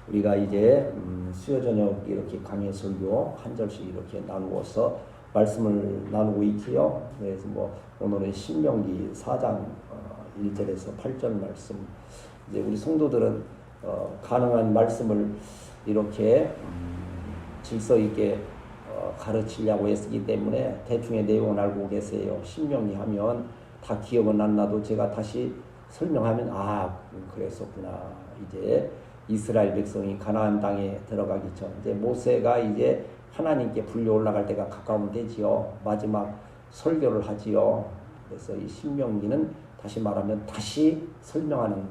우리가 이제 수요 저녁 이렇게 강해 설교 한 절씩 이렇게 나누어서 말씀을 나누고 있지요. 그래서 오늘은 신명기 4장 1절에서 8절 말씀. 이제 우리 성도들은 가능한 말씀을 이렇게 질서 있게 가르치려고 애쓰기 때문에 대충의 내용을 알고 계세요. 신명기 하면 다 기억은 안 나도 제가 다시 설명하면 그랬었구나. 이제 이스라엘 백성이 가나안 땅에 들어가기 전 이제 모세가 이제 하나님께 불려 올라갈 때가 가까우면 되지요. 마지막 설교를 하지요. 그래서 이 신명기는 다시 말하면 다시 설명하는,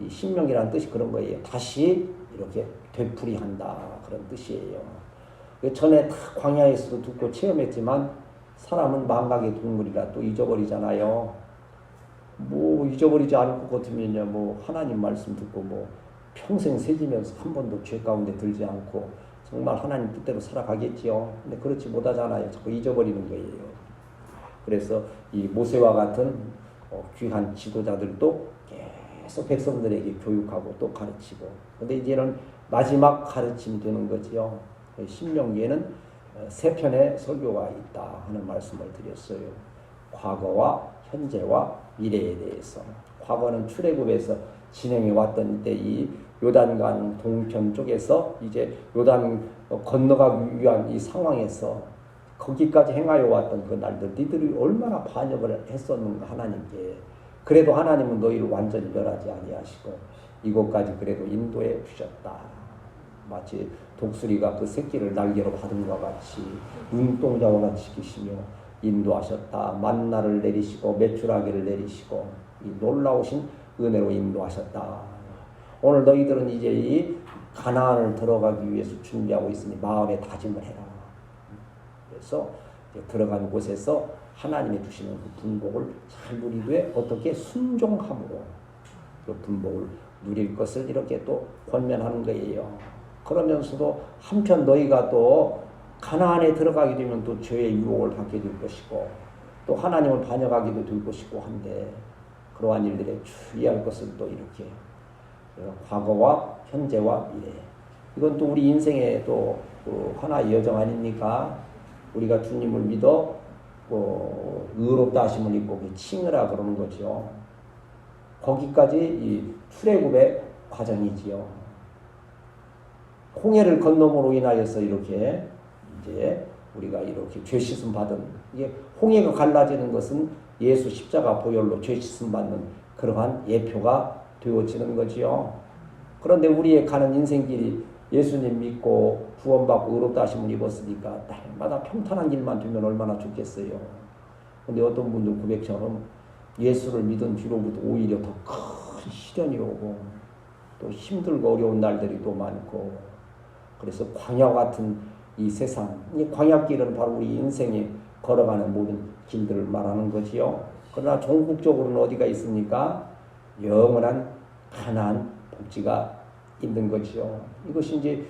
이 신명기라는 뜻이 그런 거예요. 다시 이렇게 되풀이한다 그런 뜻이에요. 전에 다 광야에서도 듣고 체험했지만 사람은 망각의 동물이라 또 잊어버리잖아요. 잊어버리지 않을 것 같으면요, 하나님 말씀 듣고 평생 새기면서 한 번도 죄 가운데 들지 않고 정말 하나님 뜻대로 살아가겠지요. 근데 그렇지 못하잖아요. 자꾸 잊어버리는 거예요. 그래서 이 모세와 같은 귀한 지도자들도 계속 백성들에게 교육하고 또 가르치고, 근데 이제는 마지막 가르침이 되는 거지요. 신명기에는 세 편의 설교가 있다 하는 말씀을 드렸어요. 과거와 현재와 미래에 대해서. 과거는 출애굽에서 진행해 왔던 때 이 요단강 동편 쪽에서 이제 요단 건너가기 위한 이 상황에서 거기까지 행하여 왔던 그 날들, 니들이 얼마나 반역을 했었는가 하나님께. 그래도 하나님은 너희를 완전히 멸하지 아니하시고 이곳까지 그래도 인도해 주셨다. 마치 독수리가 그 새끼를 날개로 받은 것 같이 눈동자와 같이 계시며 인도하셨다. 만나를 내리시고 메추라기를 내리시고 이 놀라우신 은혜로 인도하셨다. 오늘 너희들은 이제 이 가나안을 들어가기 위해서 준비하고 있으니 마음에 다짐을 해라. 그래서 들어간 곳에서 하나님이 주시는 그 분복을 잘 누리되 어떻게 순종함으로 그 분복을 누릴 것을 이렇게 또 권면하는 거예요. 그러면서도 한편 너희가 또 가나안에 들어가게 되면 또 죄의 유혹을 받게 될 것이고 또 하나님을 반역하기도 될 것이고 한데 그러한 일들에 주의할 것을 또 이렇게 과거와 현재와 미래, 이건 또 우리 인생의 또 하나의 여정 아닙니까? 우리가 주님을 믿어 의롭다 하심을 입고 칭으라 그러는 거죠. 거기까지 이 출애굽의 과정이지요. 홍해를 건너므로 인하여서 이렇게 이제 우리가 이렇게 죄 씻음 받은, 이게 홍해가 갈라지는 것은 예수 십자가 보혈로 죄 씻음 받는 그러한 예표가 되어지는 거지요. 그런데 우리의 가는 인생길이 예수님 믿고 구원받고 의롭다 하심을 입었으니까 날마다 평탄한 길만 되면 얼마나 좋겠어요. 근데 어떤 분들 고백처럼 예수를 믿은 뒤로부터 오히려 더 큰 시련이 오고 또 힘들고 어려운 날들이 또 많고, 그래서 광야 같은 이 세상, 이 광야길은 바로 우리 인생에 걸어가는 모든 길들을 말하는 거지요. 그러나 종국적으로는 어디가 있습니까? 영원한 가나안 복지가 있는 거지요. 이것이 이제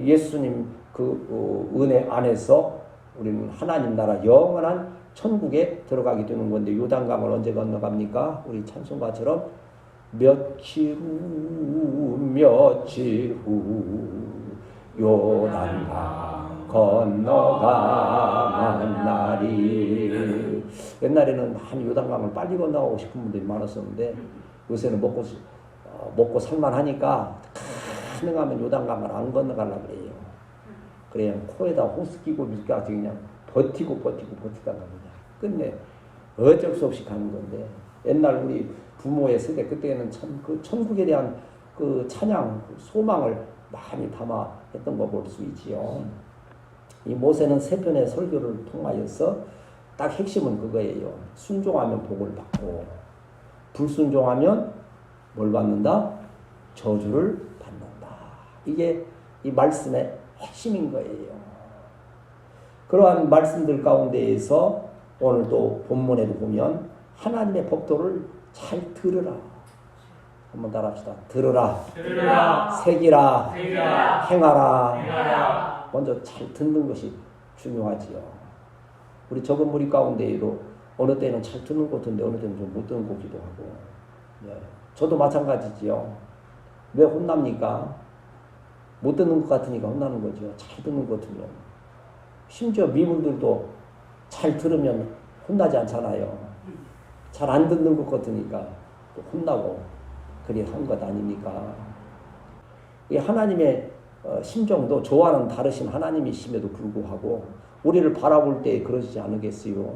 예수님 그 은혜 안에서 우리는 하나님 나라 영원한 천국에 들어가게 되는 건데, 요단강을 언제 건너갑니까? 우리 찬송가처럼 며칠 후 요단강 건너가는 날이. 옛날에는 요단강을 빨리 건너가고 싶은 분들이 많았었는데 요새는 먹고 살만하니까 가능하면 요단강을 안 건너가려고 그래요. 그냥 코에다 호스 끼고 밀가지 그냥 버티다 갑니다. 끝내 어쩔 수 없이 가는 건데, 옛날 우리 부모의 세대 그때는 참 그 천국에 대한 그 찬양, 소망을 많이 담아 했던 거 볼 수 있지요. 이 모세는 세 편의 설교를 통하여서 딱 핵심은 그거예요. 순종하면 복을 받고 불순종하면 뭘 받는다? 저주를 받는다. 이게 이 말씀의 핵심인 거예요. 그러한 말씀들 가운데에서 오늘 또 본문에도 보면 하나님의 법도를 잘 들으라. 한번 따라합시다. 들으라. 새기라. 행하라. 먼저 잘 듣는 것이 중요하지요. 우리 적은 무리 가운데에도 어느 때는 잘 듣는 것 같은데 어느 때는 좀 못 듣는 것기도 하고. 저도 마찬가지지요. 왜 혼납니까? 못 듣는 것 같으니까 혼나는 거죠. 잘 듣는 것 같으면. 심지어 미문들도 잘 들으면 혼나지 않잖아요. 잘 안 듣는 것 같으니까 혼나고 그리 한 것 아닙니까? 하나님의 심정도 저와는 다르신 하나님이심에도 불구하고 우리를 바라볼 때 그러시지 않으겠어요?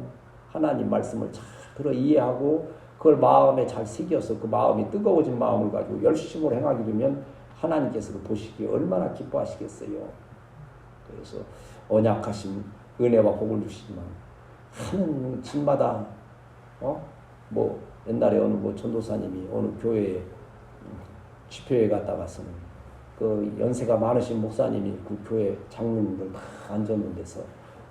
하나님 말씀을 잘 들어 이해하고 그걸 마음에 잘 새겨서 그 마음이 뜨거워진 마음을 가지고 열심으로 행하게 되면 하나님께서도 보시기에 얼마나 기뻐하시겠어요? 그래서 언약하신 은혜와 복을 주시지만 하는 집마다 뭐 옛날에 어느 뭐 전도사님이 어느 교회에 집회에 갔다가서는 그 연세가 많으신 목사님이 그 교회 장로님들 막 앉았는 데서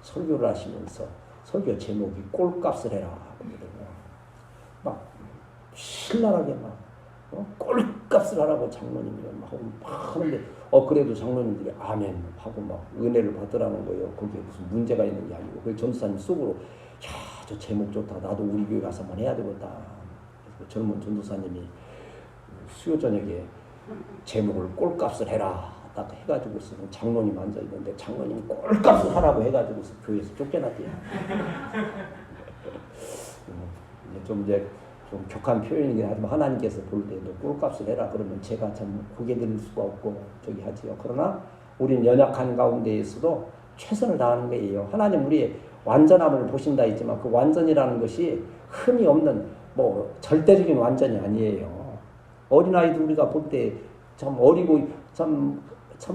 설교를 하시면서 설교 제목이 꼴값을 해라 막 신랄하게 막 꼴값을 하라고 장로님이 막 하는데 그래도 장로님들이 아멘 하고 막 은혜를 받으라는 거예요. 거기에 무슨 문제가 있는 게 아니고 그 전도사님 속으로 저 제목 좋다. 나도 우리 교회 가서 한번 해야 되겠다. 그래서 젊은 전도사님이 수요 저녁에 제목을 꼴값을 해라 딱 해가지고서 장로님 앉아있는데 장로님이 꼴값을 하라고 해가지고서 교회에서 쫓겨났대요. 좀 격한 표현이긴 하지만 하나님께서 볼 때 너 꼴값을 해라 그러면 제가 참 고개 들릴 수가 없고 저기 하지요. 그러나 우리는 연약한 가운데에서도 최선을 다하는 거예요. 하나님 우리의 완전함을 보신다 했지만 그 완전이라는 것이 흠이 없는 뭐 절대적인 완전이 아니에요. 어린아이도 우리가 볼 때 참 어리고 참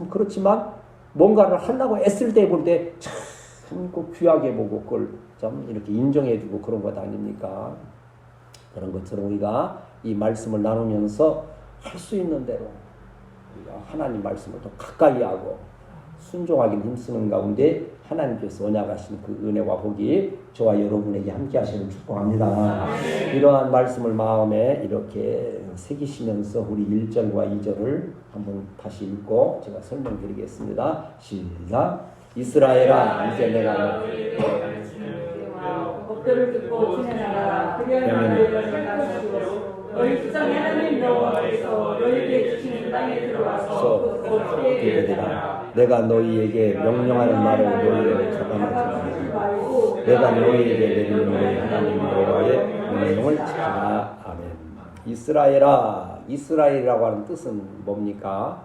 그렇지만 뭔가를 하려고 애쓸 때 볼 때 참 귀하게 보고 그걸 좀 이렇게 인정해주고 그런 것 아닙니까? 그런 것처럼 우리가 이 말씀을 나누면서 할 수 있는 대로 우리가 하나님 말씀을 더 가까이 하고 순종하기 힘쓰는 가운데 하나님께서 언약하신 그 은혜와 복이 저와 여러분에게 함께 하시는 축복합니다. 이러한 말씀을 마음에 이렇게 새기시면서 우리 1절과 2절을 한번 다시 읽고 제가 설명드리겠습니다. 시작. 이스라엘아 이제 내가 법도를 듣고 지내나가라. 그리하면 너희가 것이고 너희 주장의 하나님 여호와께서 너희에게 주시는 땅에 들어와서 그곳에 되리라. 내가 너희에게 명령하는 말을 너희에게 가감하지 말고 내가 너희에게 내리는 너희 하나님 여호와의 명령을 지키라. 아멘. 이스라엘아, 이스라엘이라고 하는 뜻은 뭡니까?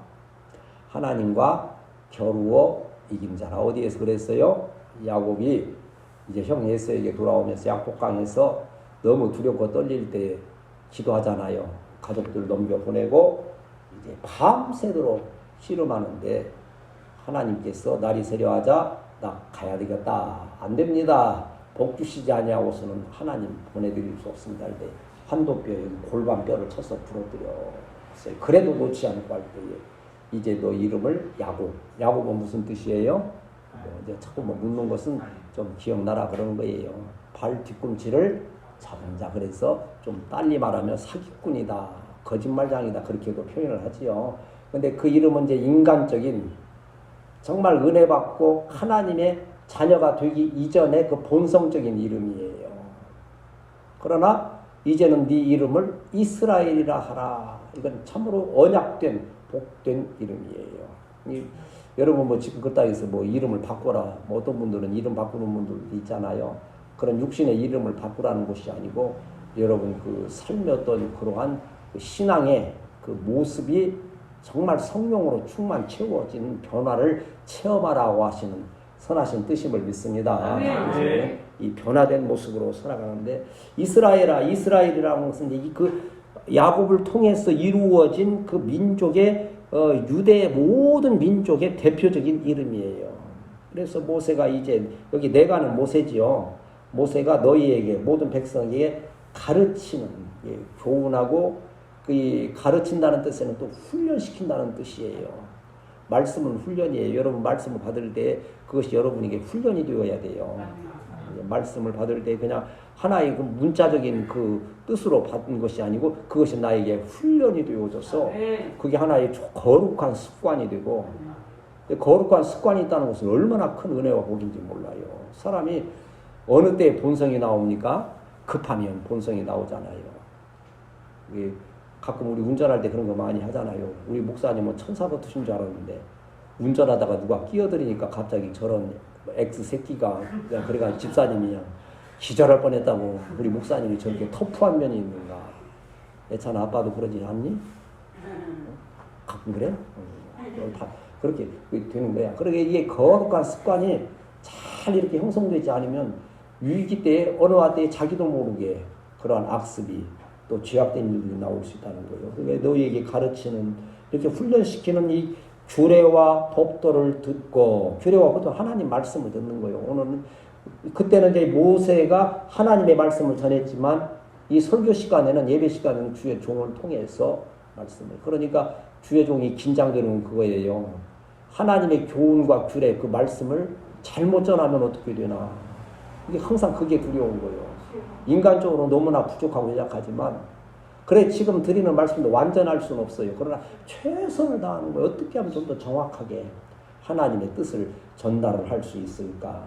하나님과 겨루어 이긴 자라. 어디에서 그랬어요? 야곱이 이제 형 에서에게 돌아오면서 약복강에서 너무 두렵고 떨릴 때 기도하잖아요. 가족들 넘겨보내고 이제 밤새도록 씨름하는데 하나님께서 날이 새려하자 나 가야 되겠다. 안 됩니다. 복 주시지 아니하고서는 하나님 보내드릴 수 없습니다. 할 때 환도뼈에 골반뼈를 쳐서 부러뜨렸어요. 그래도 놓지 않고 할 때에 이제 너 이름을 야곱. 야곱은 무슨 뜻이에요? 이제 자꾸 묻는 것은 좀 기억나라 그러는 거예요. 발 뒤꿈치를 잡은 자. 그래서 좀 빨리 말하면 사기꾼이다, 거짓말장이다 그렇게도 표현을 하지요. 근데 그 이름은 이제 인간적인 정말 은혜 받고 하나님의 자녀가 되기 이전의 그 본성적인 이름이에요. 그러나 이제는 네 이름을 이스라엘이라 하라. 이건 참으로 언약된 복된 이름이에요. 여러분 뭐 지금 그 땅에서 뭐 이름을 바꿔라. 뭐 어떤 분들은 이름 바꾸는 분들도 있잖아요. 그런 육신의 이름을 바꾸라는 것이 아니고 여러분 그 삶의 어떤 그러한 그 신앙의 그 모습이 정말 성령으로 충만 채워진 변화를 체험하라고 하시는 선하신 뜻임을 믿습니다. 그래서 이 변화된 모습으로 살아가는데 이스라엘아, 이스라엘이라는 것은 그 야곱을 통해서 이루어진 그 민족의 유대의 모든 민족의 대표적인 이름이에요. 그래서 모세가 이제 여기 내가는 모세지요. 모세가 너희에게 모든 백성에게 가르치는 교훈하고 그 가르친다는 뜻에는 또 훈련시킨다는 뜻이에요. 말씀은 훈련이에요. 여러분 말씀을 받을 때 그것이 여러분에게 훈련이 되어야 돼요. 말씀을 받을 때 그냥 하나의 그 문자적인 그 뜻으로 받은 것이 아니고 그것이 나에게 훈련이 되어져서 그게 하나의 거룩한 습관이 되고 거룩한 습관이 있다는 것은 얼마나 큰 은혜와 복인지 몰라요. 사람이 어느 때에 본성이 나옵니까? 급하면 본성이 나오잖아요. 가끔 우리 운전할 때 그런 거 많이 하잖아요. 우리 목사님은 천사 같으신 줄 알았는데 운전하다가 누가 끼어들이니까 갑자기 저런 X 새끼가 그냥 그래가 집사님이 그냥 기절할 뻔했다고 우리 목사님이 저렇게 터프한 면이 있는가. 예찬아 아빠도 그러지 않니? 가끔 그래? 다 그렇게 되는 거야. 그러게 이게 거룩한 습관이 잘 이렇게 형성되지 않으면 위기 때에 어느 때에 자기도 모르게 그러한 악습이 또 죄악된 일들이 나올 수 있다는 거예요. 그러니까 너희에게 가르치는 이렇게 훈련시키는 이 규례와 법도를 듣고 규례와 법도 하나님 말씀을 듣는 거예요. 오늘은 그때는 이제 모세가 하나님의 말씀을 전했지만 이 설교 시간에는 예배 시간에는 주의 종을 통해서 말씀을 그러니까 주의 종이 긴장되는 그거예요. 하나님의 교훈과 규례 그 말씀을 잘못 전하면 어떻게 되나 이게 항상 그게 두려운 거예요. 인간적으로 너무나 부족하고 연약하지만 그래 지금 드리는 말씀도 완전할 수는 없어요. 그러나 최선을 다하는 거예요. 어떻게 하면 좀 더 정확하게 하나님의 뜻을 전달을 할 수 있을까.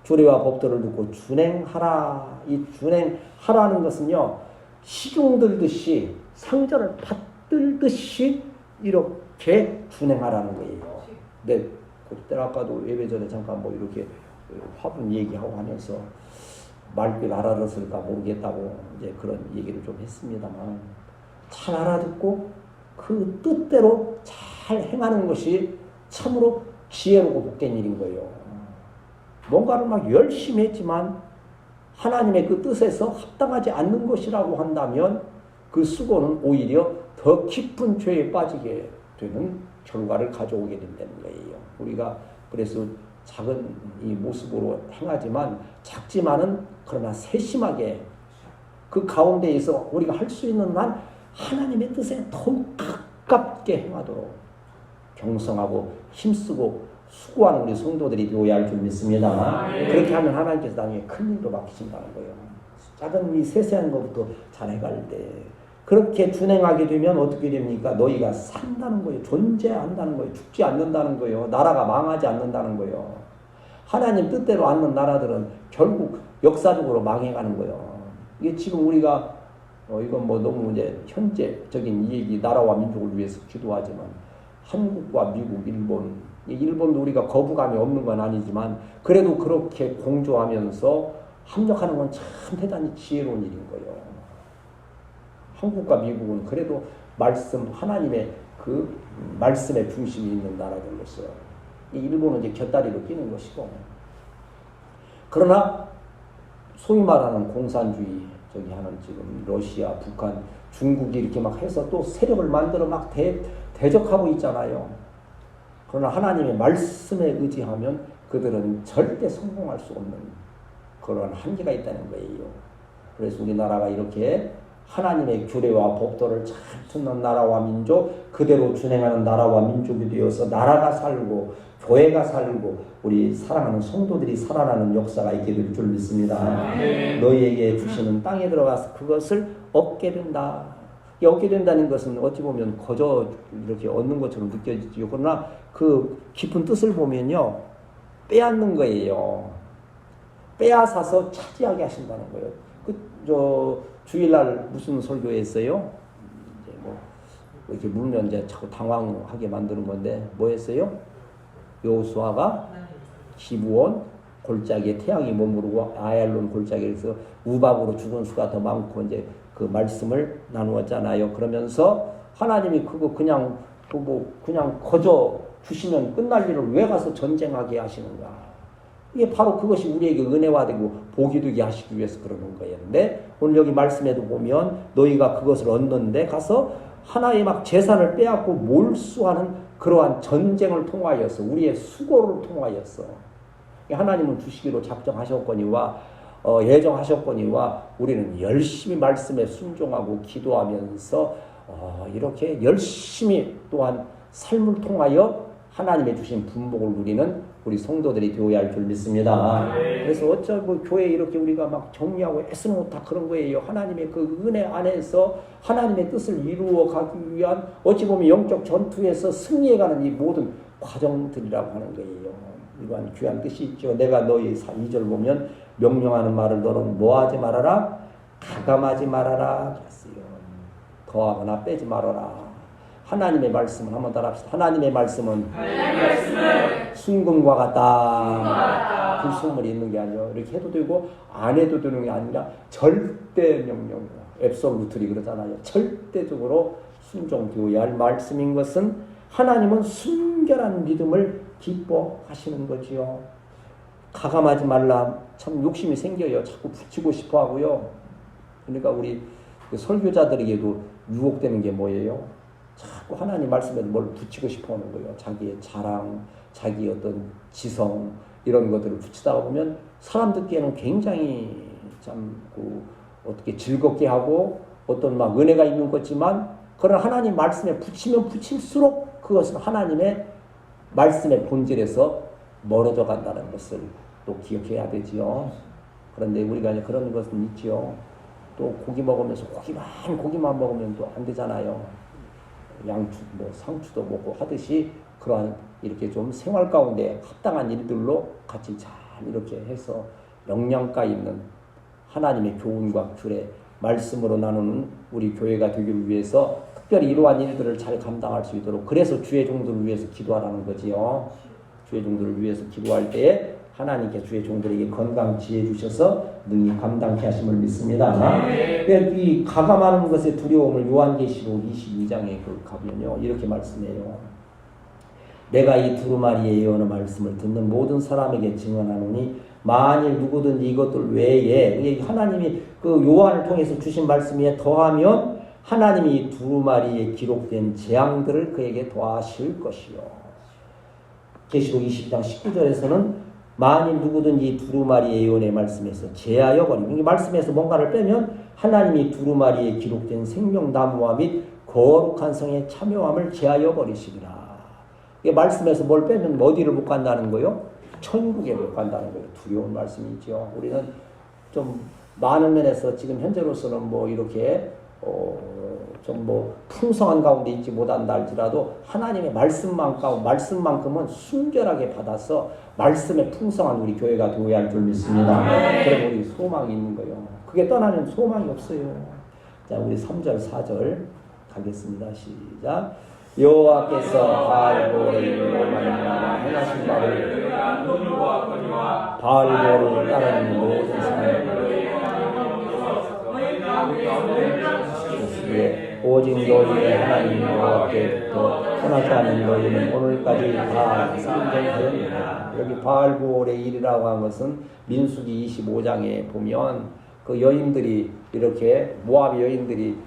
규례와 법도를 듣고 준행하라. 이 준행하라는 것은요. 시중 들듯이 상전을 받들듯이 이렇게 준행하라는 거예요. 네, 그때 아까도 예배 전에 잠깐 뭐 이렇게 화분 얘기하고 하면서 말귀를 알아들었을까 모르겠다고 이제 그런 얘기를 좀 했습니다만 잘 알아듣고 그 뜻대로 잘 행하는 것이 참으로 지혜롭고 복된 일인 거예요. 뭔가를 막 열심히 했지만 하나님의 그 뜻에서 합당하지 않는 것이라고 한다면 그 수고는 오히려 더 깊은 죄에 빠지게 되는 결과를 가져오게 된다는 거예요. 우리가 그래서 작은 이 모습으로 행하지만 작지만은 그러나 세심하게 그 가운데에서 우리가 할 수 있는 한 하나님의 뜻에 더욱 가깝게 행하도록 경성하고 힘쓰고 수고하는 우리 성도들이 되어야 할 줄 믿습니다. 그렇게 하면 하나님께서 나중에 큰 일도 맡기신다는 거예요. 작은 이 세세한 것부터 잘 해갈 때 그렇게 준행하게 되면 어떻게 됩니까? 너희가 산다는 거예요. 존재한다는 거예요. 죽지 않는다는 거예요. 나라가 망하지 않는다는 거예요. 하나님 뜻대로 않는 나라들은 결국 역사적으로 망해가는 거예요. 이게 지금 우리가 이건 뭐 너무 이제 현재적인 얘기 나라와 민족을 위해서 기도하지만 한국과 미국, 일본도 우리가 거부감이 없는 건 아니지만 그래도 그렇게 공조하면서 합력하는 건 참 대단히 지혜로운 일인 거예요. 한국과 미국은 그래도 하나님의 그 말씀의 중심이 있는 나라들로서 일본은 이제 곁다리로 끼는 것이고 그러나 소위 말하는 공산주의 저기 하는 지금 러시아, 북한, 중국이 이렇게 막 해서 또 세력을 만들어 막 대적하고 있잖아요. 그러나 하나님의 말씀에 의지하면 그들은 절대 성공할 수 없는 그런 한계가 있다는 거예요. 그래서 우리나라가 이렇게 하나님의 규례와 법도를 잘 듣는 나라와 민족, 그대로 준행하는 나라와 민족이 되어서 나라가 살고 교회가 살고 우리 사랑하는 성도들이 살아나는 역사가 있게 될 줄 믿습니다. 너희에게 주시는 땅에 들어가서 그것을 얻게 된다. 이 얻게 된다는 것은 어찌 보면 거저 이렇게 얻는 것처럼 느껴지죠. 그러나 그 깊은 뜻을 보면요. 빼앗는 거예요. 빼앗아서 차지하게 하신다는 거예요. 주일날 무슨 설교했어요? 이제 뭐 이렇게 물면 이제 자꾸 당황하게 만드는 건데 뭐 했어요? 여호수아가 기브온 골짜기에 태양이 머무르고 아얄론 골짜기에서 우박으로 죽은 수가 더 많고 이제 그 말씀을 나누었잖아요. 그러면서 하나님이 그거 그냥 거저 주시면 끝날 일을 왜 가서 전쟁하게 하시는가? 이게 바로 그것이 우리에게 은혜가 되고 복이 되게 하시기 위해서 그러는 거예요. 근데 오늘 여기 말씀에도 보면 너희가 그것을 얻는데 가서 하나의 막 재산을 빼앗고 몰수하는 그러한 전쟁을 통하여서 우리의 수고를 통하여서 하나님은 주시기로 작정하셨거니와 예정하셨거니와 우리는 열심히 말씀에 순종하고 기도하면서 이렇게 열심히 또한 삶을 통하여 하나님의 주신 분복을 누리는 우리 성도들이 되어야 할 줄 믿습니다. 그래서 어쩌고 교회 이렇게 우리가 막 정리하고 애쓰는 것 다 그런 거예요. 하나님의 그 은혜 안에서 하나님의 뜻을 이루어 가기 위한 어찌 보면 영적 전투에서 승리해가는 이 모든 과정들이라고 하는 거예요. 이러한 귀한 뜻이 있죠. 내가 너희 2절 보면 명령하는 말을 너는 뭐하지 말아라? 가감하지 말아라 그랬어요. 더하거나 빼지 말아라. 하나님의 말씀은 한번 따라합시다. 하나님의 말씀은 순금과 같다. 불순물이 있는 게 아니라 이렇게 해도 되고 안 해도 되는 게 아니라 절대 명령이에요. 앱솔루트리 그러잖아요. 절대적으로 순종되어야 할 말씀인 것은 하나님은 순결한 믿음을 기뻐하시는 거지요. 가감하지 말라. 참 욕심이 생겨요. 자꾸 붙이고 싶어 하고요. 그러니까 우리 설교자들에게도 유혹되는 게 뭐예요? 자꾸 하나님 말씀에 뭘 붙이고 싶어 하는 거예요. 자기의 자랑, 자기 어떤 지성 이런 것들을 붙이다가 보면 사람 듣기에는 굉장히 참 어떻게 즐겁게 하고 어떤 막 은혜가 있는 것 같지만 그런 하나님 말씀에 붙이면 붙일수록 그것은 하나님의 말씀의 본질에서 멀어져 간다는 것을 또 기억해야 되지요. 그런데 우리가 이제 그런 것은 있지요. 또 고기 먹으면서 고기만 먹으면 또 안 되잖아요. 양추, 상추도 먹고 하듯이 그러한 이렇게 좀 생활 가운데 합당한 일들로 같이 잘 이렇게 해서 영양가 있는 하나님의 교훈과 귤의 말씀으로 나누는 우리 교회가 되기를 위해서 특별히 이러한 일들을 잘 감당할 수 있도록 그래서 주의 종들을 위해서 기도하라는 거지요. 주의 종들을 위해서 기도할 때에 하나님께 주의 종들에게 건강 지혜 주셔서 능히 감당케 하심을 믿습니다. 이 가감하는 것의 두려움을 요한계시록 22장에 가면요 이렇게 말씀해요. 내가 이 두루마리의 예언의 말씀을 듣는 모든 사람에게 증언하노니 만일 누구든지 이것들 외에 하나님이 그 요한을 통해서 주신 말씀 위에 더하면 하나님이 이 두루마리에 기록된 재앙들을 그에게 더하실 것이요. 계시록 20장 19절에서는 만일 누구든지 두루마리의 예언의 말씀에서 제하여 버리면 이 말씀에서 뭔가를 빼면 하나님이 두루마리에 기록된 생명나무와 및 거룩한 성의 참여함을 제하여 버리시리라. 이 말씀에서 뭘 빼면 어디를 못 간다는 거요? 천국에 못 간다는 거예요. 두려운 말씀이죠. 우리는 좀 많은 면에서 지금 현재로서는 이렇게 좀 풍성한 가운데 있지 못한다 할지라도 하나님의 말씀만큼은 순결하게 받아서 말씀에 풍성한 우리 교회가 되어야 할 줄 믿습니다. 그럼 우리 소망이 있는 거예요. 그게 떠나면 소망이 없어요. 자, 우리 3절 4절 가겠습니다. 시작. 여호와께서 바알보를 말미암아 행하신 바를 바알보를 따르는 모든 사람을 오직 너희의 하나님 여호와께부터 떠나지 않은 너희는 오늘까지 다 순종하였느니라. 여기 바알보올의 일이라고 한 것은 민수기 25장에 보면 그 여인들이 이렇게 모압 여인들이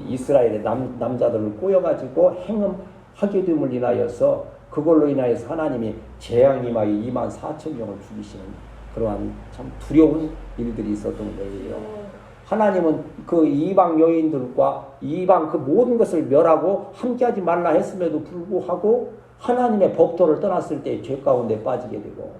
이스라엘의 남자들을 꼬여가지고 행음하게 됨을 인하여서 그걸로 인하여서 하나님이 재앙이 막 24,000명을 죽이시는 그러한 참 두려운 일들이 있었던 거예요. 하나님은 그 이방 여인들과 이방 그 모든 것을 멸하고 함께하지 말라 했음에도 불구하고 하나님의 법도를 떠났을 때 죄 가운데 빠지게 되고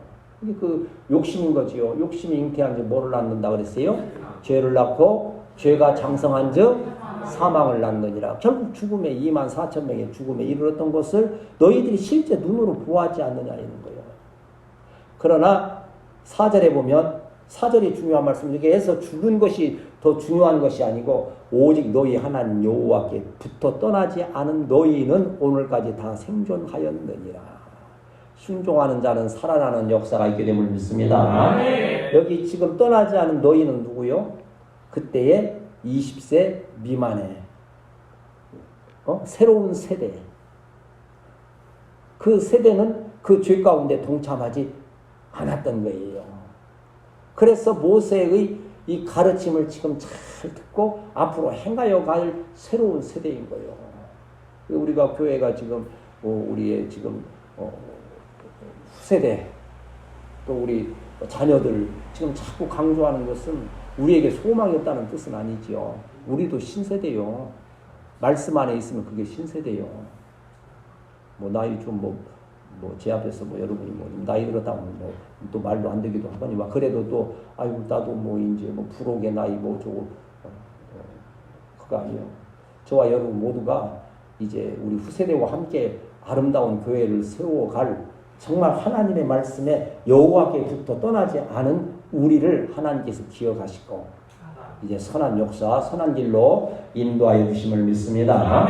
이게 그 욕심인 거지요. 욕심이 잉태한 즉 뭐를 낳는다 그랬어요? 죄를 낳고 죄가 장성한 즉 사망을 낳느니라. 결국 죽음에 24,000명의 죽음에 이르렀던 것을 너희들이 실제 눈으로 보았지 않느냐는 거예요. 그러나 4절에 보면 4절이 중요한 말씀 중에 해서 죽은 것이 더 중요한 것이 아니고 오직 너희 하나님 여호와께 붙어 떠나지 않은 너희는 오늘까지 다 생존하였느니라. 순종하는 자는 살아나는 역사가 있게 됨을 믿습니다. 여기 지금 떠나지 않은 너희는 누구요? 그때의 20세 미만의 새로운 세대. 그 세대는 그 죄 가운데 동참하지 않았던 거예요. 그래서 모세의 이 가르침을 지금 잘 듣고 앞으로 행하여 갈 새로운 세대인 거예요. 우리가 교회가 지금 우리의 지금 후세대 또 우리 자녀들 지금 자꾸 강조하는 것은 우리에게 소망이 없다는 뜻은 아니지요. 우리도 신세대요. 말씀 안에 있으면 그게 신세대요. 나이 좀 제 앞에서 여러분이 나이 들었다고 또 말도 안 되기도 하거니와 그래도 또 아이고 나도 이제 부록의 나이 저거 그거 아니에요. 저와 여러분 모두가 이제 우리 후세대와 함께 아름다운 교회를 세워갈 정말 하나님의 말씀에 여호와께 붙어 떠나지 않은 우리를 하나님께서 기억하시고 이제 선한 역사, 선한 길로 인도하여 주심을 믿습니다.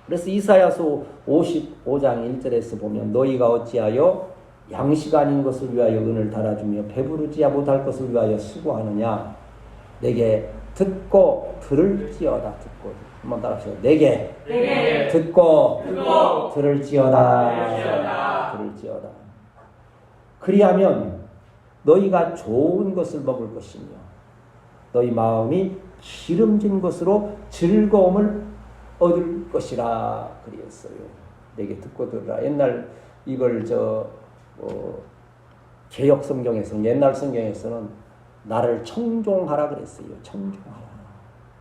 그래서 이사야서 55장 1절에서 보면 너희가 어찌하여 양식 아닌 것을 위하여 은을 달아주며 배부르지 못할 것을 위하여 수고하느냐. 내게 듣고 들을지어다. 듣고 한번 따라하세요. 내게 듣고 들을지어다. 들을지어다. 그리하면 너희가 좋은 것을 먹을 것이며 너희 마음이 기름진 것으로 즐거움을 얻을 것이라 그랬어요. 내게 듣고 들으라. 옛날 이걸 개역 성경에서는, 옛날 성경에서는 나를 청종하라 그랬어요. 청종하라.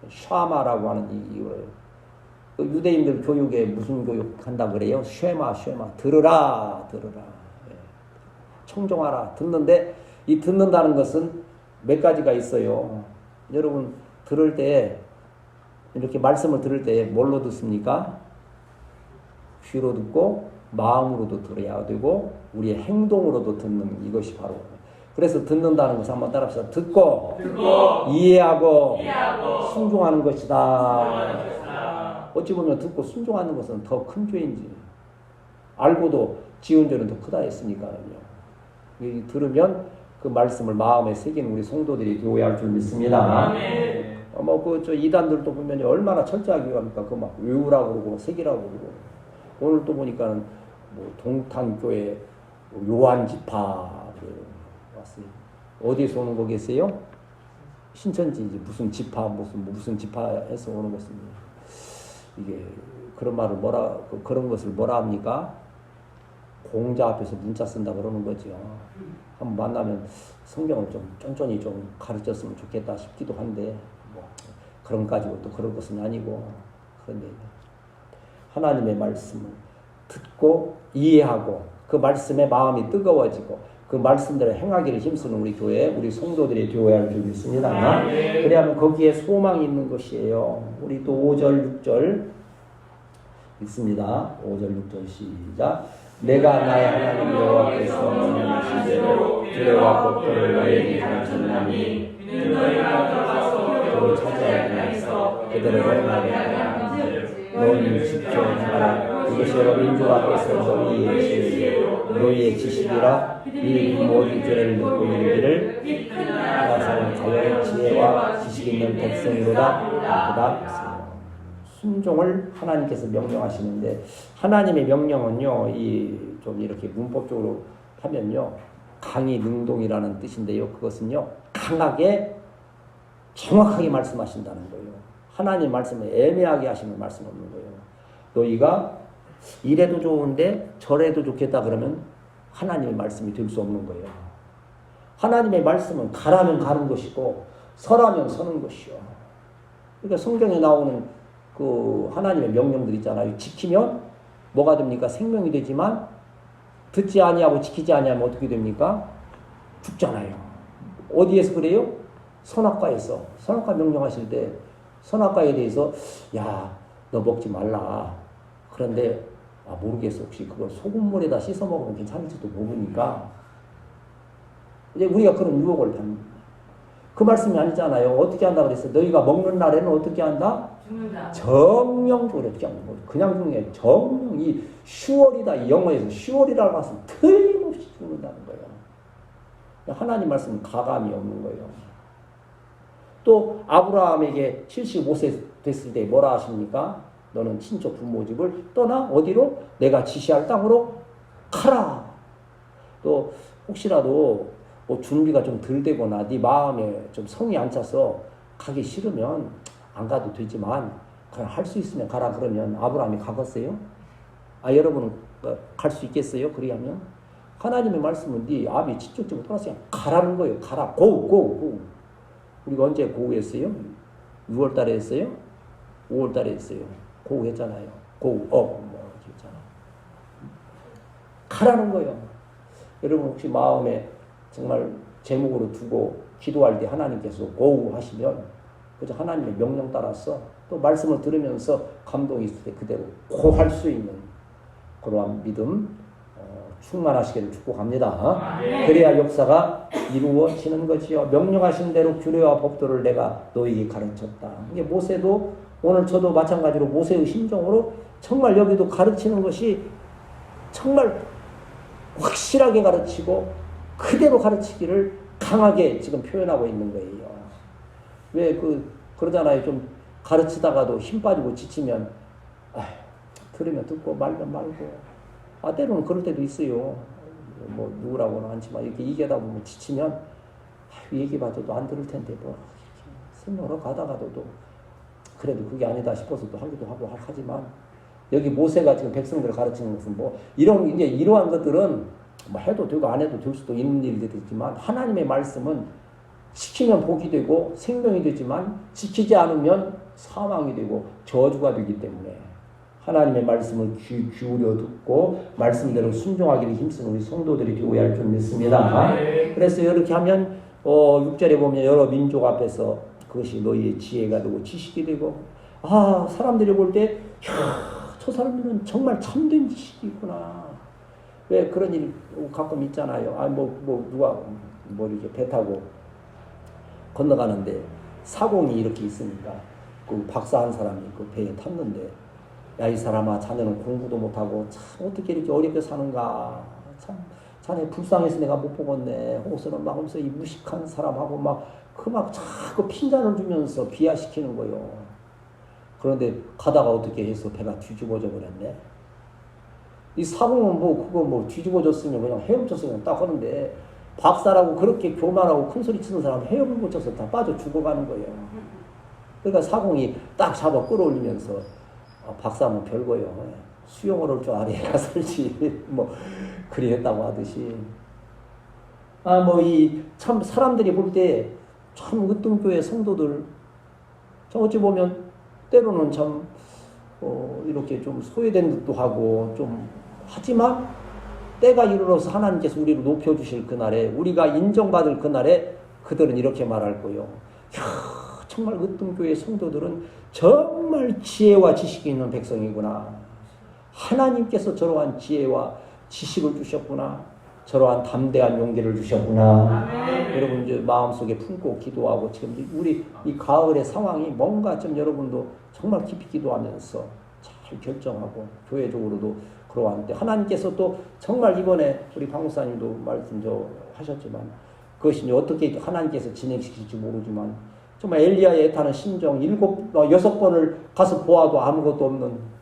샤마라고 하는 이거예요. 유대인들 교육에 무슨 교육한다 그래요? 쉐마. 들으라. 청종하라. 듣는데 이 듣는다는 것은 몇 가지가 있어요. 여러분 들을 때 이렇게 말씀을 들을 때 뭘로 듣습니까? 귀로 듣고 마음으로도 들어야 되고 우리의 행동으로도 듣는 이것이 바로. 그래서 듣는다는 것을 한번 따라합시다. 듣고 이해하고 순종하는 것이다. 어찌 보면 듣고 순종하는 것은 더 큰 죄인지, 알고도 지은 죄는 더 크다 했으니까요. 들으면 그 말씀을 마음에 새기는 우리 성도들이 되어야 할 줄 믿습니다. 이단들도 보면 얼마나 철저하게 합니까? 그 막 외우라고 그러고 새기라고 그러고. 오늘 또 보니까는 동탄교회 요한지파 왔어요. 어디에서 오는 거 계세요? 신천지 무슨 지파 무슨 지파에서 오는 것입니다. 이게 그런 말을 그런 것을 뭐라 합니까? 공자 앞에서 문자 쓴다 그러는 거죠. 한번 만나면 성경을 좀 쫀쫀히 좀 가르쳤으면 좋겠다 싶기도 한데 그런 가지고 또 그런 것은 아니고. 그런데 하나님의 말씀을 듣고 이해하고 그 말씀에 마음이 뜨거워지고 그 말씀대로 행하기를 힘쓰는 우리 교회, 우리 성도들이 되어야 할 줄 믿습니다. 그래야만 거기에 소망이 있는 것이에요. 우리 또 5절 6절 읽습니다. 5절 6절 시작. 내가 나의 하나님 여호와께서 명령하신 대로 규례와 법도를 너희에게 가르쳤나니 이는 너희가 들어가서 겨우 차지하게 해서 그대로 행하게 하라. 너희는 지켜나가라. 이것이 여러 민족 앞에서 너희의 지식이라. 이 모든 죄를 묻고 이르기를 나사는 자연의 지혜와 지식 있는 백성이로다. 순종을 하나님께서 명령하시는데, 하나님의 명령은요, 좀 이렇게 문법적으로 하면요, 강이 능동이라는 뜻인데요, 그것은요, 강하게 정확하게 말씀하신다는 거예요. 하나님 말씀을 애매하게 하시는 말씀 없는 거예요. 너희가 이래도 좋은데 저래도 좋겠다 그러면 하나님의 말씀이 될 수 없는 거예요. 하나님의 말씀은 가라면 가는 것이고 서라면 서는 것이요. 그러니까 성경에 나오는 그 하나님의 명령들 있잖아요. 지키면 뭐가 됩니까? 생명이 되지만 듣지 아니하고 지키지 아니하면 어떻게 됩니까? 죽잖아요. 어디에서 그래요? 선악과에서. 선악과 명령하실 때 선악과에 대해서 야, 너 먹지 말라. 그런데 모르겠어. 혹시 그걸 소금물에다 씻어 먹으면 괜찮을지도 모르니까 이제 우리가 그런 유혹을 받는. 그 말씀이 아니잖아요. 어떻게 한다 그랬어요? 너희가 먹는 날에는 어떻게 한다? 죽는다. 정령적으로 어떻게 하는 거예요? 그냥 죽는 게 정령. 이 10월이다. 이 영어에서 10월이라고 하면 틀림없이 죽는다는 거예요. 하나님 말씀은 가감이 없는 거예요. 또 아브라함에게 75세 됐을 때 뭐라 하십니까? 너는 친척 부모 집을 떠나 어디로? 내가 지시할 땅으로 가라. 또 혹시라도 뭐 준비가 좀 덜 되거나 네 마음에 좀 성이 안 차서 가기 싫으면 안 가도 되지만 그냥 할 수 있으면 가라 그러면 아브라함이 가겠어요? 여러분은 갈 수 있겠어요? 그리하면 하나님의 말씀은 네 아비 친척 집을 떠나서 가라는 거예요. 가라. 고. 우리가 언제 고했어요? 6월 달에 했어요? 5월 달에 했어요. 고했잖아요. 했잖아. 가라는 거예요. 여러분 혹시 마음에 정말 제목으로 두고 기도할 때 하나님께서 고 하시면 그저 하나님의 명령 따라서 또 말씀을 들으면서 감동이 있을 때 그대로 고 할 수 있는 그러한 믿음 충만하시기를 축복합니다. 그래야 역사가 이루어지는 것이요. 명령하신 대로 규례와 법도를 내가 너희에게 가르쳤다. 이게 모세도 오늘 저도 마찬가지로 모세의 심정으로 정말 여기도 가르치는 것이 정말 확실하게 가르치고 그대로 가르치기를 강하게 지금 표현하고 있는 거예요. 왜 그러잖아요. 좀 가르치다가도 힘 빠지고 지치면 들으면 듣고 말면 말고 때로는 그럴 때도 있어요. 뭐 누구라고는 않지만 이렇게 얘기하다 보면 지치면 얘기해봐도 안 들을 텐데 뭐 설명하러 가다가도 그래도 그게 아니다 싶어서 또 하기도 하고 하지만 여기 모세가 지금 백성들을 가르치는 것은 뭐 이러한 것들은 뭐 해도 되고 안 해도 될 수도 있는 일들이지만 하나님의 말씀은 지키면 복이 되고 생명이 되지만 지키지 않으면 사망이 되고 저주가 되기 때문에 하나님의 말씀을 귀 기울여 듣고 말씀대로 순종하기를 힘쓰는 우리 성도들이 되어야 할 줄 믿습니다. 그래서 이렇게 하면 6절에 보면 여러 민족 앞에서 그것이 너희의 지혜가 되고 지식이 되고 사람들이 볼 때 저 사람들은 정말 참된 지식이 있구나. 왜 그런 일 가끔 있잖아요. 누가 이렇게 배 타고 건너가는데 사공이 이렇게 있으니까 그 박사한 사람이 그 배에 탔는데 야 이 사람아 자네는 공부도 못하고 참 어떻게 이렇게 어렵게 사는가 참 자네 불쌍해서 내가 못 보겠네 하고서는 막 하면서 이 무식한 사람하고 막 자꾸 핀잔을 주면서 비하시키는 거요. 그런데 가다가 어떻게 해서 배가 뒤집어져 버렸네. 이 사공은 그거 뒤집어졌으면 그냥 헤엄쳤으면 딱 하는데 박사라고 그렇게 교만하고 큰소리 치는 사람 헤엄을 못 쳐서 다 빠져 죽어가는 거예요. 그러니까 사공이 딱 잡아 끌어올리면서 박사는 별거요. 수영을 할 줄 알아야 살지. 그리 했다고 하듯이. 참 사람들이 볼 때 참 으뜸교회 성도들 참 어찌 보면 때로는 참 이렇게 좀 소외된 듯도 하고 좀 하지만 때가 이르러서 하나님께서 우리를 높여주실 그날에 우리가 인정받을 그날에 그들은 이렇게 말할 거요. 정말 으뜸교회 성도들은 정말 지혜와 지식이 있는 백성이구나. 하나님께서 저러한 지혜와 지식을 주셨구나. 저러한 담대한 용기를 주셨구나. 아멘. 여러분 이제 마음속에 품고 기도하고 지금 우리 이 가을의 상황이 뭔가 좀 여러분도 정말 깊이 기도하면서 잘 결정하고 교회적으로도 그러한데 하나님께서 또 정말 이번에 우리 박목사님도 말씀 하셨지만 그것이 이제 어떻게 하나님께서 진행시킬지 모르지만 정말 엘리야의 애타는 심정 6번을 가서 보아도 아무것도 없는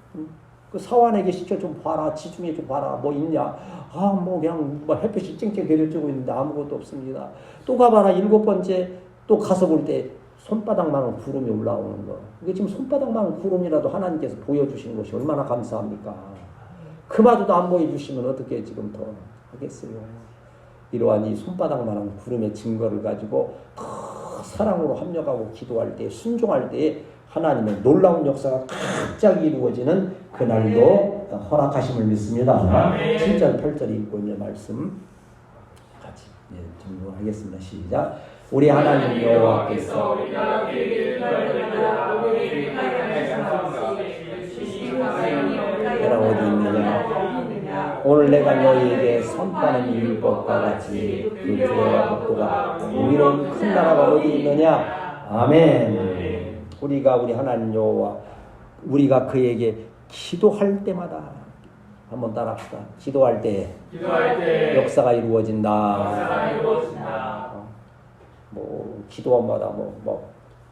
그 사환에게 시켜 좀 봐라 지중해 좀 봐라 뭐 있냐 그냥 햇빛이 쨍쨍 내려지고 있는데 아무것도 없습니다. 또 가봐라 7번째 또 가서 볼 때 손바닥만한 구름이 올라오는 거. 이게 지금 손바닥만한 구름이라도 하나님께서 보여주시는 것이 얼마나 감사합니까? 그마저도 안 보여주시면 어떻게 지금 더 하겠어요. 이러한 이 손바닥만한 구름의 증거를 가지고 더 사랑으로 합력하고 기도할 때 순종할 때 하나님의 놀라운 역사가 갑자기 이루어지는 그날도 허락하심을 믿습니다. 7절 8절이 있고 있는 말씀 같이 정리하겠습니다. 시작. 우리 하나님 여호와께서 내가 어디 있느냐 오늘 내가 너희에게 선포하는 율법과 같이 그 주의 복도가 위로운 큰 나라가 어디 있느냐. 아멘. 우리가 우리 하나님 여호와 우리가 그에게 기도할 때마다 한번 따라합시다. 기도할 때 역사가 이루어진다. 기도마다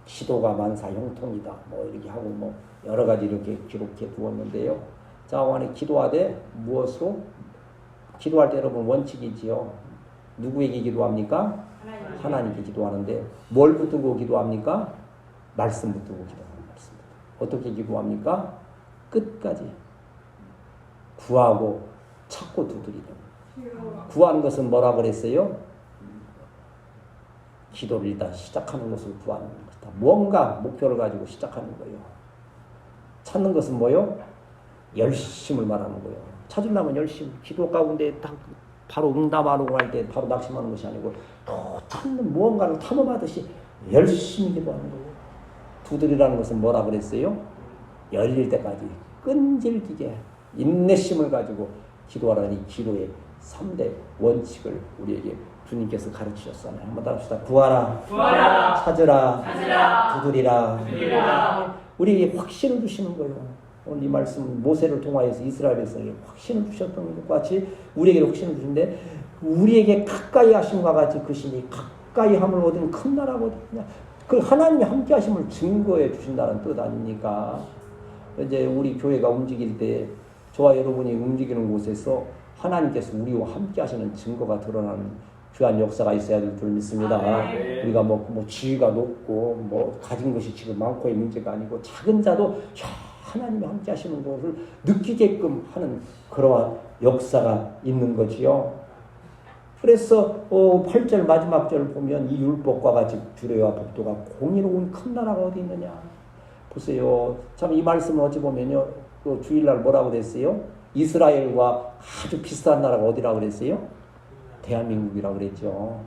기도가 만사 형통이다. 이렇게 하고 여러 가지 이렇게 기록해 두었는데요. 자원에 기도하되 무엇으로? 기도할 때 여러분 원칙이지요. 누구에게 기도합니까? 하나님께 기도하는데 뭘 붙들고 기도합니까? 말씀 붙들고 기도하는 말씀. 어떻게 기도합니까? 끝까지 구하고 찾고 두드리는. 구하는 것은 뭐라 그랬어요? 기도를 일단 시작하는 것을 구하는 것이다. 뭔가 목표를 가지고 시작하는 거예요. 찾는 것은 뭐요? 열심을 말하는 거예요. 찾으려면 열심. 기도 가운데 딱 바로 응답하려고 할 때 바로 낙심하는 것이 아니고 또 찾는 무언가를 탐험하듯이 열심히 기도하는 거예요. 두드리라는 것은 뭐라 그랬어요? 열릴 때까지 끈질기게 인내심을 가지고 기도하라는 이 기도의 3대 원칙을 우리에게 주님께서 가르치셨잖아요. 한번 따라합시다. 구하라. 찾으라. 두드리라. 우리에게 확신을 주시는 거예요. 오늘 이 말씀 모세를 통하여서 이스라엘 백성에게 확신을 주셨던 것 같이 우리에게 확신을 주신데 우리에게 가까이 하심과 같이 그 신이 가까이 함을 얻은 큰 나라가 어디냐. 그 하나님이 함께 하심을 증거해 주신다는 뜻 아닙니까? 이제 우리 교회가 움직일 때 저와 여러분이 움직이는 곳에서 하나님께서 우리와 함께 하시는 증거가 드러나는 귀한 역사가 있어야 될 줄 믿습니다. 우리가 뭐 지위가 높고 뭐 가진 것이 지금 많고의 문제가 아니고 작은 자도 하나님이 함께 하시는 것을 느끼게끔 하는 그러한 역사가 있는 거지요. 그래서 8절 마지막 절 보면 이 율법과 같이 규례와 법도가 공의로운 큰 나라가 어디 있느냐. 보세요. 참 이 말씀을 어찌 보면요. 또 주일날 뭐라고 그랬어요? 이스라엘과 아주 비슷한 나라가 어디라고 그랬어요? 대한민국이라고 그랬죠.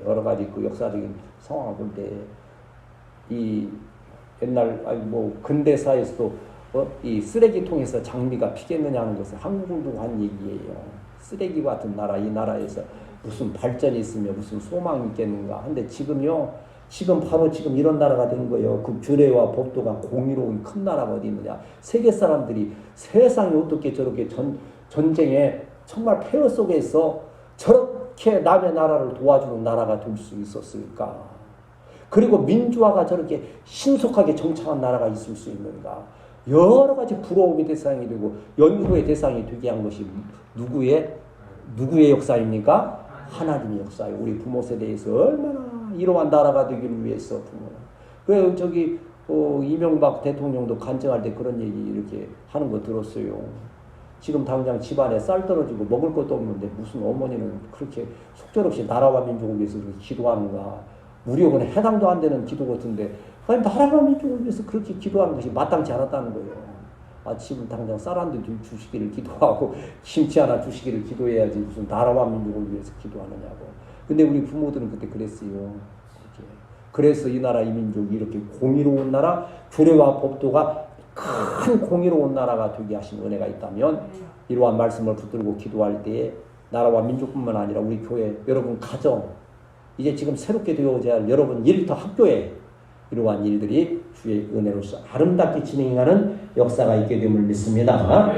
여러 가지 그 역사적인 상황을 볼 때 이 옛날 근대사에서도 이 쓰레기통에서 장미가 피겠느냐 하는 것은 한국을 두고 한 얘기예요. 쓰레기 같은 나라, 이 나라에서 무슨 발전이 있으며 무슨 소망이 있겠는가. 근데 지금 바로 지금 이런 나라가 된 거예요. 그 규례와 법도가 공의로운 큰 나라가 어디 있느냐. 세계 사람들이 세상에 어떻게 저렇게 전쟁에 정말 폐허 속에서 저렇게 남의 나라를 도와주는 나라가 될 수 있었을까. 그리고 민주화가 저렇게 신속하게 정착한 나라가 있을 수 있는가. 여러 가지 부러움의 대상이 되고 연구의 대상이 되게 한 것이 누구의 역사입니까? 하나님의 역사예요. 우리 부모 세대에서 얼마나 이러한 나라가 되기를 위해서 부모는. 그래서 이명박 대통령도 간증할 때 그런 얘기 이렇게 하는 거 들었어요. 지금 당장 집안에 쌀 떨어지고 먹을 것도 없는데 무슨 어머니는 그렇게 속절없이 나라와 민족을 위해서 그렇게 기도하는가. 무력은 해당도 안 되는 기도 같은데 나라와 민족을 위해서 그렇게 기도하는 것이 마땅치 않았다는 거예요. 지금 당장 쌀 한 대 주시기를 기도하고 김치 하나 주시기를 기도해야지 무슨 나라와 민족을 위해서 기도하느냐고. 근데 우리 부모들은 그때 그랬어요. 그래서 이 나라 이 민족이 이렇게 공의로운 나라, 규례와 법도가 큰 공의로운 나라가 되게 하신 은혜가 있다면 이러한 말씀을 붙들고 기도할 때에 나라와 민족뿐만 아니라 우리 교회, 여러분 가정, 이제 지금 새롭게 되어져야 할 여러분 일터 학교에 이러한 일들이 주의 은혜로서 아름답게 진행하는 역사가 있게 됨을 믿습니다.